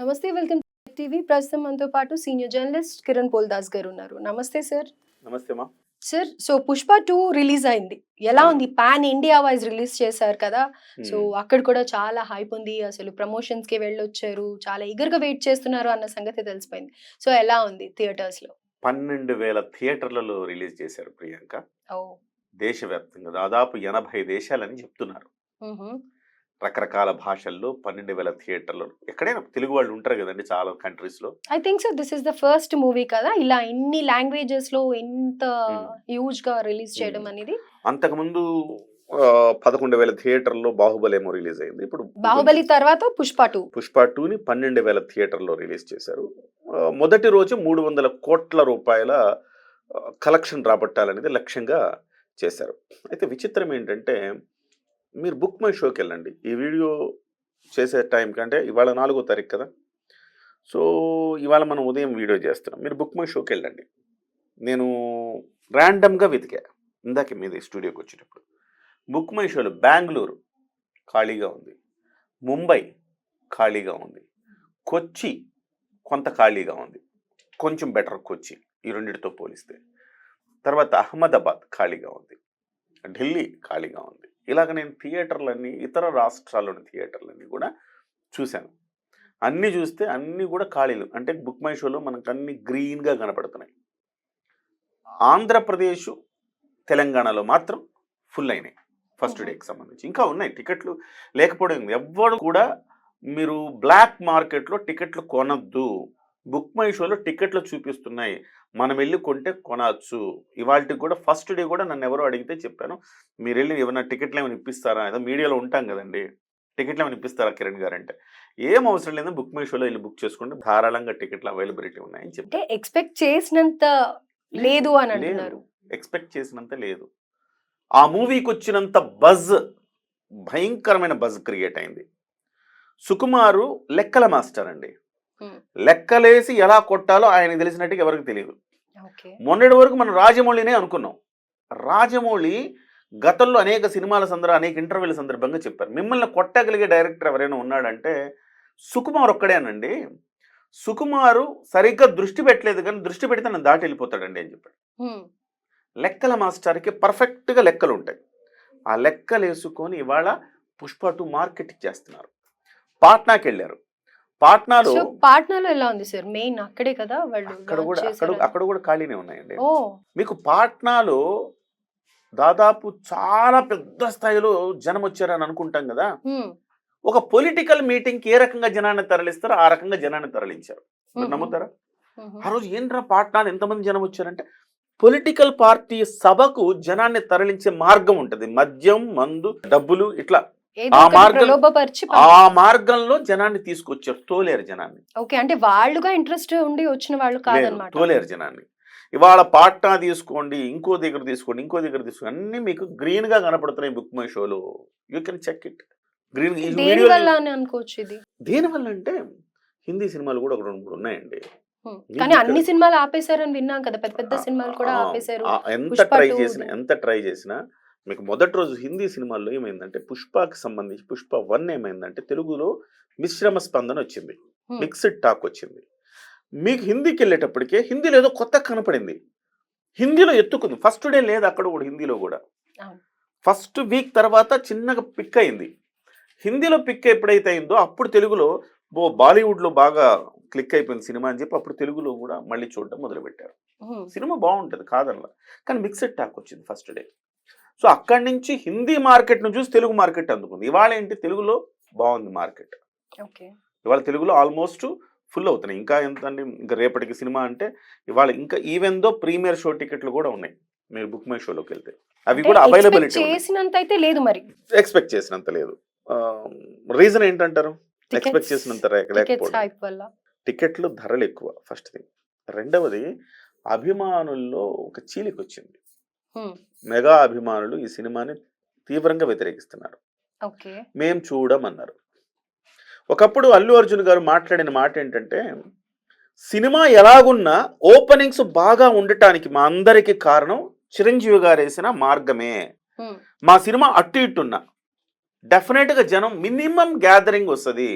నమస్తే. Welcome to TV. ప్రస్తుతం మనతో పాటు సీనియర్ జర్నలిస్ట్ కిరణ్ పోల్దాస్ గారు ఉన్నారు. నమస్తే సార్. నమస్తే మా. సార్, సో 'పుష్ప 2' రిలీజ్ అయింది. ఎలా అవును. ఉంది? పాన్ ఇండియా వైస్ రిలీజ్ చేశారు కదా! సో హ్మ్. అక్కడ కూడా చాలా హైప్ ఉంది. అసలు ప్రమోషన్స్‌కి వెళ్ళొచ్చారు. చాలా ఈగర్‌గా వెయిట్ చేస్తున్నారు అన్న సంగతి తెలిసిపోయింది. సో ఎలా ఉంది థియేటర్స్‌లో? 12,000 థియేటర్లలో రిలీజ్ చేశారు ప్రియాంక. ఓహ్! దేశవ్యాప్తంగా దాదాపు 80 దేశాలని చెప్తున్నారు. హుహు. రకరకాల భాషల్లో 12,000 థియేటర్లు. ఎక్కడైనా తెలుగు వాళ్ళు ఉంటారు కదండీ చాలా కంట్రీస్‌లో. I think so this is the first movie కదా! ఇలా ఇన్ని లాంగ్వేజెస్‌లో ఇంత హ్మ్. హ్యూజ్‌గా రిలీజ్ హ్మ్. చేయడం అనేది. అంతకుముందు 11,000 థియేటర్‌లో 'బాహుబలి' ఏమో రిలీజ్ అయింది. ఇప్పుడు 'బాహుబలి' తర్వాత 'పుష్ప 2'. 'పుష్ప 2'ని 12,000 థియేటర్‌లో రిలీజ్ చేశారు. మొదటి రోజు 300 కోట్ల రూపాయల కలెక్షన్ రాబట్టాలనేది లక్ష్యంగా చేశారు. అయితే విచిత్రం ఏంటంటే మీరు బుక్ మై షోకెళ్ళండి. ఈ వీడియో చేసే టైం కంటే ఇవాళ 4వ తారీఖు కదా! సో, ఇవాళ మనం ఉదయం వీడియో చేస్తున్నాం. మీరు బుక్ మై షోకెళ్ళండి. నేను ర్యాండమ్‌గా వెతికా. ఇందాకే మీది స్టూడియోకొచ్చేటప్పుడు. బుక్ మై షోలో బెంగుళూరు ఖాళీగా ఉంది. ముంబై ఖాళీగా ఉంది. కొచ్చి కొంత ఖాళీగా ఉంది. కొంచెం బెటర్ కొచ్చి ఈ రెండిటితో పోలిస్తే. తర్వాత అహ్మదాబాద్ ఖాళీగా ఉంది. ఢిల్లీ ఖాళీగా ఉంది. ఇలాగ నేను థియేటర్లన్నీ ఇతర రాష్ట్రాల్లోని థియేటర్లన్నీ కూడా చూశాను. అన్నీ చూస్తే అన్నీ కూడా ఖాళీలు. అంటే బుక్ మై షోలో మనకు అన్నీ గ్రీన్‌గా కనపడుతున్నాయి. ఆంధ్రప్రదేశు, తెలంగాణలో మాత్రం ఫుల్ అయినాయి. ఫస్ట్ హుహు. డేకి సంబంధించి. ఇంకా ఉన్నాయి టికెట్లు లేకపోవడం ఏంది. ఎవ్వడు కూడా మీరు బ్లాక్ మార్కెట్‌లో టికెట్లు కొనొద్దు. బుక్ మై షోలో టికెట్లు చూపిస్తున్నాయి. మనం వెళ్లి కొంటే కొనొచ్చు. ఇవాల్టికి కూడా ఫస్ట్ డే కూడా నన్నెవరో అడిగితే చెప్పాను. మీరెళ్లి ఏమన్నా టికెట్లేమైనా ఇప్పిస్తారా? ఏదో మీడియాలో ఉంటాం గదండీ! టికెట్లేమైనా ఇప్పిస్తారా కిరణ్ గారంటే, ఏం అవసరం లేదు బుక్ మై షోలో ఎళ్లి బుక్ చేసుకోండి. ధారాళంగా టికెట్ల అవైలబిలిటీ ఉన్నాయని అంటే చెప్పారు. ఎక్స్‌పెక్ట్ చేసినంత లేదు అని లేదు. అంటున్నారు. ఎక్స్‌పెక్ట్ చేసినంత లేదు. ఆ మూవీకొచ్చినంత బజ్ భయంకరమైన బజ్ క్రియేట్ అయింది. సుకుమారు లెక్కల మాస్టర్ అండి. హ్మ్. లెక్కలేసి ఎలా కొట్టాలో ఆయనకి తెలిసినట్టుగా ఎవరికీ తెలీదు. ఓకే. మొన్నటి వరకు మనం రాజమౌళినే అనుకున్నాం. రాజమౌళి గతంలో అనేక అనేక ఇంటర్వ్యూల సందర్భంగా చెప్పారు. మిమ్మల్ని కొట్టగలిగే డైరెక్టర్ ఎవరైనా ఉన్నాడంటే సుకుమార్ ఒక్కడేనండి. సుకుమారు సరిగ్గా దృష్టి పెట్టలేదు కానీ దృష్టి పెడితే నన్ను దాటి వెళ్ళిపోతాడండి అని చెప్పాడు. హ్మ్. లెక్కల మాస్టర్‌కి పర్ఫెక్ట్‌గా లెక్కలుంటాయి. ఆ లెక్కలేసుకొని ఇవాళ 'పుష్ప 2' మార్కెటింగ్ చేస్తున్నారు. పాట్నాకెళ్లారు. పాట్నాలో సో పాట్నాలో ఎలా ఉంది సార్? మెయిన్ అక్కడే కదా వాళ్ళు అక్కడ లాంచ్ కూడా చేశారని. అక్కడ కూడా ఖాళీనే ఉన్నాయండి. ఓహ్! మీకు పాట్నాలో దాదాపు చాలా పెద్ద స్థాయిలో జనమొచ్చారని అనుకుంటాం గదా! హ్మ్. ఒక పొలిటికల్ మీటింగ్‌కి ఏ రకంగా జనాన్ని తరలిస్తారో ఆ రకంగా జనాన్ని తరలించారు. మీరు హుహు. నమ్ముతారా? హుహు. ఆ రోజు ఏంట్రా పాట్నాలో ఎంతమంది జనమొచ్చారంటే పొలిటికల్ పార్టీ సభకు జనాన్ని తరలించే మార్గం ఉంటది. మద్యం, మందు, డబ్బులు ఇట్లా ఏదో ఆ ఒకటి మార్గం ప్రలోభపరిచి ఆ మార్గంలో జనాన్ని తీసుకొచ్చారు. తోలేరు జనాన్ని. ఓకే. అంటే వాళ్ళుగా ఇంట్రెస్ట్ ఉండి వచ్చిన వాళ్ళు లేదు. కాదనమాట. తోలేరు జనాన్ని. ఇవాళ పాట్నా తీసుకోండి, ఇంకో దగ్గర తీసుకోండి, ఇంకో దగ్గర తీసుకోండి. అన్నీ మీకు గ్రీన్‌గా కనపడుతున్నాయి బుక్ మై షోలో. You can check it. Green ఈ వీడియోలు దేనివల్ల అని అనుకోవచ్చు ఇది? దేనివల్ల అంటే హిందీ సినిమాలు కూడా ఒక 2, 3 ఉన్నాయండి. హ్మ్. కానీ మీకిక్కడ అన్ని సినిమాలు ఆపేసారని విన్నాం కదా! పెద్ద పెద్ద ఆహ్, సినిమాలు కూడా ఆ! ఆపేసారు. ఎంత 'పుష్ప ట్రై 2' చేసినా, ఎంత ట్రై చేసినా మీకు మొదటి రోజు హిందీ సినిమాల్లో ఏమైందంటే 'పుష్పకి' సంబంధించి 'పుష్ప 1' ఏమైందంటే తెలుగులో మిశ్రమ స్పందన వచ్చింది. హ్మ్. మిక్స్డ్ టాక్ వచ్చింది. మీకు హిందీకెళ్ళేటప్పటికే హిందీలో ఏదో కొత్తగా కనపడింది. హిందీలో ఎత్తుకుంది. ఫస్ట్ డే లేదు అక్కడ కూడా హిందీలో కూడా. అవును. ఫస్ట్ వీక్ తర్వాత చిన్నగా పిక్ అయింది. హిందీలో పిక్ ఎప్పుడైతే అయిందో అప్పుడు తెలుగులో బాలీవుడ్‌లో బాగా క్లిక్ అయిపోయింది సినిమా అని చెప్పి అప్పుడు తెలుగులో కూడా మళ్ళీ చూడడం మొదలుపెట్టారు. హ్మ్. సినిమా బావుంటది కాదనలా. కానీ మిక్స్డ్ టాక్ వచ్చింది ఫస్ట్ డే. సో అక్కడి నుంచి హిందీ మార్కెట్‌ని చూసి తెలుగు మార్కెట్ అందుకుంది. ఇవాళ ఏంటి తెలుగులో బావుంది మార్కెట్. ఓకే. ఇవాళ తెలుగులో ఆల్మోస్ట్ ఫుల్ అవుతున్నాయి. ఇంకా ఎంతండి ఇంకా రేపటికి సినిమా అంటే ఇవాళ ఇంకా ఈవెన్ దో ప్రీమియర్ షో టికెట్లు కూడా ఉన్నాయి. మీరు బుక్ మై షోలోకెళ్తే. అవి అంటే కూడా ఎక్స్‌పెక్ట్ అవైలబిలిటీ ఉన్నాయి. చేసినంత అయితే లేదు మరి. ఎక్స్‌పెక్ట్ చేసినంత లేదు. రీజన్ ఏంటంటారు? ఎక్స్‌పెక్ట్ టికెట్స్ చేసినంత టికెట్స్ లేకపోవడం. హైప్ వల్ల. టికెట్లు ధరలెక్కువ ఫస్ట్ థింగ్. రెండవది అభిమానుల్లో ఒక చీలికొచ్చింది. హ్మ్. మెగా అభిమానులు ఈ సినిమాని తీవ్రంగా వ్యతిరేకిస్తున్నారు. ఓకే. మేం చూడమన్నారు. ఒకప్పుడు అల్లు అర్జున్ గారు మాట్లాడిన మాటేంటంటే, సినిమా ఎలాగున్నా ఓపెనింగ్స్ బాగా ఉండటానికి మా అందరికి కారణం చిరంజీవి గారేసిన మార్గమే. హ్మ్. మా సినిమా అటు ఇటున్నా డెఫినెట్‌గా జనం మినిమమ్ గ్యాదరింగ్ వస్తది.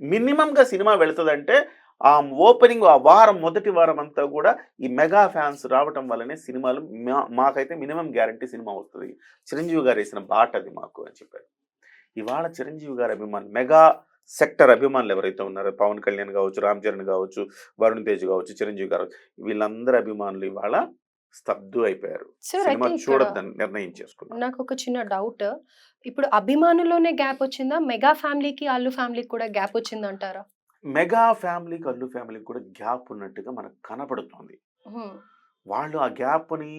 మినిమంగా సినిమా వెళుతుందంటే ఆ ఓపెనింగ్ ఆ వారం మొదటి వారం అంతా కూడా ఈ మెగా ఫ్యాన్స్ రావటం వల్లనే సినిమాలు మాకైతే మినిమం గ్యారంటీ సినిమా వస్తుంది. చిరంజీవి గారు వేసిన బాట అది మాకు అని చెప్పారు. ఇవాళ చిరంజీవి గారి అభిమానులు మెగా సెక్టర్ అభిమానులు ఎవరైతే ఉన్నారో పవన్ కళ్యాణ్ కావచ్చు, రామ్ చరణ్ కావచ్చు, వరుణ్ తేజ్ కావచ్చు, చిరంజీవి గారు వీళ్ళందరి అభిమానులు ఇవాళ స్తబ్దు అయిపోయారు. సార్ సినిమా అయితే ఇక్కడ చూడొద్దని నిర్ణయం చేసుకున్నారు. నాకు ఒక చిన్న డౌట్. ఇప్పుడు అభిమానుల్లోనే గ్యాప్ వచ్చిందా? మెగా ఫ్యామిలీకి, అల్లు ఫ్యామిలీకి కూడా గ్యాప్ వచ్చిందంటారా? మెగా ఫ్యామిలీకి, అల్లు ఫ్యామిలీకి కూడా గ్యాప్ ఉన్నట్టుగా మనకు కనపడుతోంది. హ్మ్. వాళ్ళు ఆ గ్యాప్‌ని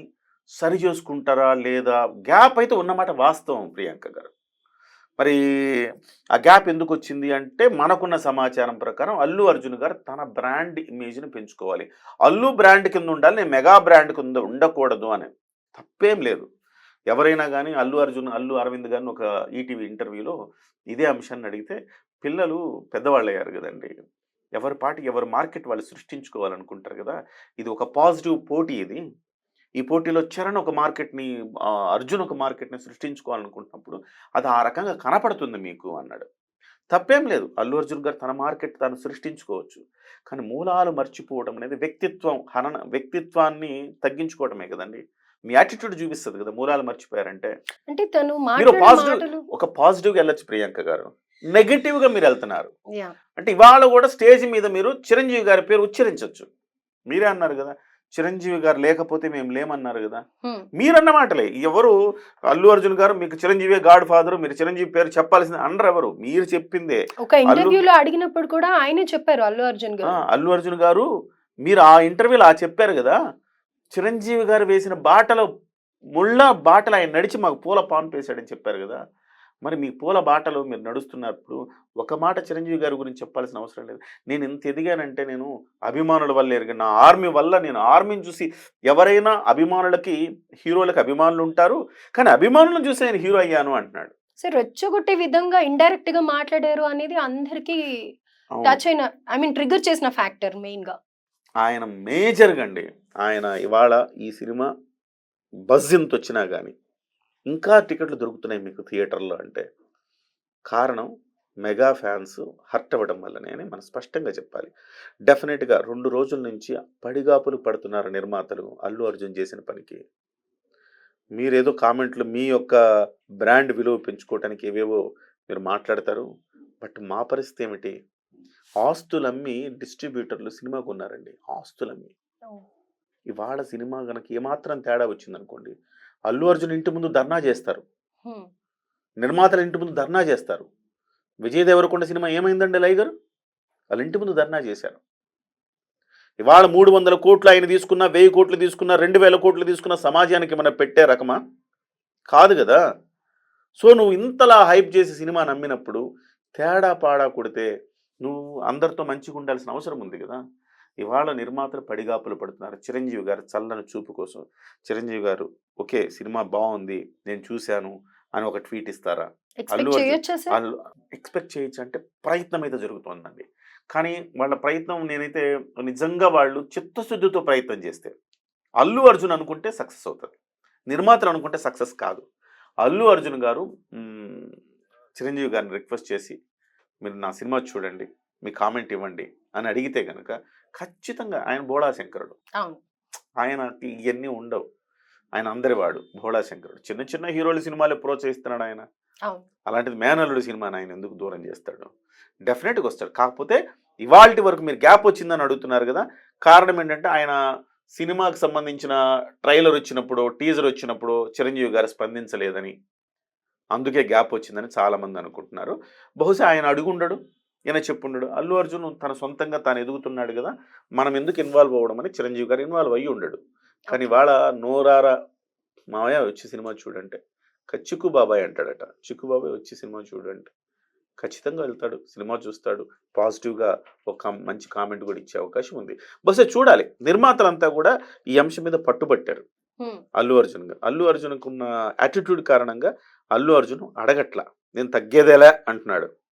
సరి చేసుకుంటారా? లేదా? గ్యాప్ అయితే ఉన్నమాట వాస్తవం ప్రియాంక గారు. మరి ఆ గ్యాప్ ఎందుకొచ్చింది అంటే, మనకున్న సమాచారం ప్రకారం అల్లు అర్జున్ గారు తన బ్రాండ్ ఇమేజ్‌ని పెంచుకోవాలి. అల్లు బ్రాండ్ కింద ఉండాలి. నేను మెగా బ్రాండ్ కింద ఉండకూడదు అని. తప్పేం లేదు. ఎవరైనా గాని అల్లు అర్జున్, అల్లు అరవింద్ గారిని ఒక ఈటీవీ ఇంటర్వ్యూలో ఇదే అంశాన్ని అడిగితే, పిల్లలు పెద్దవాళ్ళయ్యారు గదండీ! ఎవరి పాటికి ఎవరి మార్కెట్ వాళ్ళు సృష్టించుకోవాలనుకుంటారు గదా! ఇది ఒక పాజిటివ్ పోటీ ఇది. ఈ పోటీలో చరణ్ ఒక మార్కెట్‌ని అర్జున్ ఒక మార్కెట్‌ని సృష్టించుకోవాలనుకుంటున్నప్పుడు అది ఆ రకంగా కనపడుతుంది మీకు అన్నాడు. తప్పేం లేదు. అల్లు అర్జున్ గారు తన మార్కెట్ తాను సృష్టించుకోవచ్చు. కానీ మూలాలు మర్చిపోవడం అనేది వ్యక్తిత్వాన్ని తగ్గించుకోవడమే గదండీ! మీ యాటిట్యూడ్ చూపిస్తది గదా! మూలాలు మర్చిపోయారంటే. అంటే తను మీరు మాట్లాడే మాటలు ఒక పాజిటివ్‌గా ఎళ్ళొచ్చు ప్రియాంక గారు. నెగెటివ్‌గా మీరెళ్తున్నారు. యాహ్! అంటే ఇవాళ గూడా స్టేజ్ మీద మీరు చిరంజీవి గారి పేరు ఉచ్చరించొచ్చు. మీరే అన్నారు గదా! చిరంజీవి గారు లేకపోతే మేము లేమన్నారు గదా! హ్మ్. మీరన్న మాటలే. ఎవరు అల్లు అర్జున్ గారు మీకు చిరంజీవే గాడ్ ఫాదర్ మీరు చిరంజీవి పేరు చెప్పాల్సింది అనరెవరు. మీరు చెప్పిందే. ఒక అల్లు ఇంటర్వ్యూలో అడిగినప్పుడు కూడా ఆయనే చెప్పారు అల్లు అర్జున్ గారు. అల్లు అర్జున్ గారు మీరు ఆ ఇంటర్వ్యూలో చెప్పారు గదా! చిరంజీవి గారు వేసిన బాటలో బాటలో ఆయన నడిచి మాకు పూల పాన్పేసాడని చెప్పారు గదా! మరి మీ పూల బాటలో మీరు నడుస్తున్నప్పుడు ఒక మాట చిరంజీవి గారి గురించి చెప్పాల్సిన అవసరం లేదు. నేను ఇంత ఎదిగానంటే నేను అభిమానుల వల్ల ఎదిగాను. నా ఆర్మీ వల్ల నేను ఆర్మీని చూసి ఎవరైనా హీరోలకి అభిమానులు ఉంటారు. కానీ అభిమానులను చూసి నేను హీరో అయ్యాను అంటున్నాడు. సో రెచ్చగొట్టే విధంగా ఇండైరెక్ట్‌గా మాట్లాడారు అనేది అందరికీ అవును. టచ్ అయిన ఐ మీన్ ట్రిగ్గర్ చేసిన ఫ్యాక్టర్ మెయిన్‌గా. ఆయన మేజర్‌గా అండి. ఆయన ఇవాళ ఈ సినిమా బజ్ ఇంతొచ్చినా గాని ఇంకా టికెట్లు దొరుకుతున్నాయి మీకు థియేటర్‌లో అంటే కారణం మెగా ఫ్యాన్స్ హర్ట్ అవ్వడం వల్లనే అని మనం స్పష్టంగా చెప్పాలి. డెఫినిట్‌గా 2 రోజుల నుంచి పడిగాపులు పడుతున్నారు నిర్మాతలు అల్లు అర్జున్ చేసిన పనికి. మీరేదో కామెంట్‌లు మీ యొక్క బ్రాండ్ విలువ పెంచుకోవటానికి ఏవేవో మీరు మాట్లాడతారు. బట్ మా పరిస్థితి ఏమిటి? ఆస్తులమ్మి డిస్ట్రిబ్యూటర్లు సినిమా కొన్నారండి. ఆస్తులమ్మి. ఓహ్! ఇవాళ సినిమా గనక ఏమాత్రం తేడా వచ్చిందనుకోండి, అల్లు అర్జున్ ఇంటి ముందు ధర్నా చేస్తారు. హ్మ్. నిర్మాతల ఇంటి ముందు ధర్నా చేస్తారు. విజయ్ దేవరకొండ సినిమా ఏమైందండి లైగర్? వాళ్ళ ఇంటి ముందు ధర్నా చేశారు. ఇవాళ 300,00,00,000 ఆయన తీసుకున్నా, 1000,00,00,000 తీసుకున్నా, 2,000,00,00,000 తీసుకున్నా సమాజానికి ఏమన్నా పెట్టే రకమా? కాదు గదా! సో, నువ్వు ఇంతలా హైప్ చేసి సినిమా నమ్మినప్పుడు తేడా పాడా కొడితే నువ్వు అందరితో మంచిగుండాల్సిన అవసరం ఉంది గదా! ఇవాళ నిర్మాతలు పడిగాపులు పడుతున్నారు. చిరంజీవి గారు చల్లని చూపు కోసం. చిరంజీవి గారు ఓకే. సినిమా బావుంది. నేను చూసాను అని ఒక ట్వీట్ ఇస్తారా? అల్లు ఎక్స్‌పెక్ట్ అర్జున్ చేయొచ్చా సార్? ఆళ్ళు ఎక్స్‌పెక్ట్ చేయొచ్చంటే ప్రయత్నం అయితే జరుగుతోందండి. కానీ వాళ్ళ ప్రయత్నం నేనైతే నిజంగా వాళ్ళు చిత్తశుద్ధితో ప్రయత్నం చేస్తే, అల్లు అర్జున్ అనుకుంటే సక్సెస్ అవుతది. నిర్మాతలు అనుకుంటే సక్సెస్ కాదు. అల్లు అర్జున్ గారు హ్మ్, చిరంజీవి గారిని రిక్వెస్ట్ చేసి, "మీరు నా సినిమా చూడండి. మీ కామెంట్ ఇవ్వండి" అని అడిగితే గనక ఖచ్చితంగా ఆయన బోళా శంకరుడు. అవును. ఆయనకి ఇయన్నీ ఉండవు. ఆయన అందరివాడు భోళా శంకరుడు. చిన్న చిన్న హీరోల సినిమాలే ప్రోత్సహిస్తున్నాడు ఆయన. అవును. అలాంటిది 'మేనల్లుడు' సినిమాని ఆయన ఎందుకు దూరం చేస్తాడు? డెఫినెట్‌గా వస్తాడు. కాకపోతే ఇవాల్టి వరకు మీరు గ్యాప్ వచ్చిందని అడుగుతున్నారు గదా! కారణం ఏంటంటే ఆయన సినిమాకి సంబంధించిన ట్రైలర్ వచ్చినప్పుడో, టీజర్ వచ్చినప్పుడో చిరంజీవి గారు స్పందించలేదని, అందుకే గ్యాప్ వచ్చిందని చాలామంది అనుకుంటున్నారు. బహుశా ఆయన అడుగుండడు. ఈయన చెప్పుండడు. అల్లు అర్జున్ తన సొంతంగా తాను ఎదుగుతున్నాడు గదా! మనం ఎందుకు ఇన్వాల్వ్ అవ్వడం అని చిరంజీవి గారు ఇన్వాల్వ్ అయ్యి ఉండడు. కానీ ఓకే. ఇవాళ నోరారా మావయ్య వచ్చి సినిమా చూడంటే, చిక్కు బాబాయ్ అంటాడట. చిక్కు బాబాయ్ వచ్చి సినిమా చూడంటే ఖచ్చితంగా వెళ్తాడు. సినిమా చూస్తాడు. పాజిటివ్‌గా ఒక మంచి కామెంట్ కూడా ఇచ్చే అవకాశం ఉంది. బహుశా చూడాలి. నిర్మాతలంతా కూడా ఈ అంశం మీద పట్టుబట్టారు. హ్మ్. అల్లు అర్జున్ గారు. అల్లు అర్జున్‌కున్న యాటిట్యూడ్ కారణంగా అల్లు అర్జున్ అడగట్ల. నేను తగ్గేదేలే అంటున్నాడు.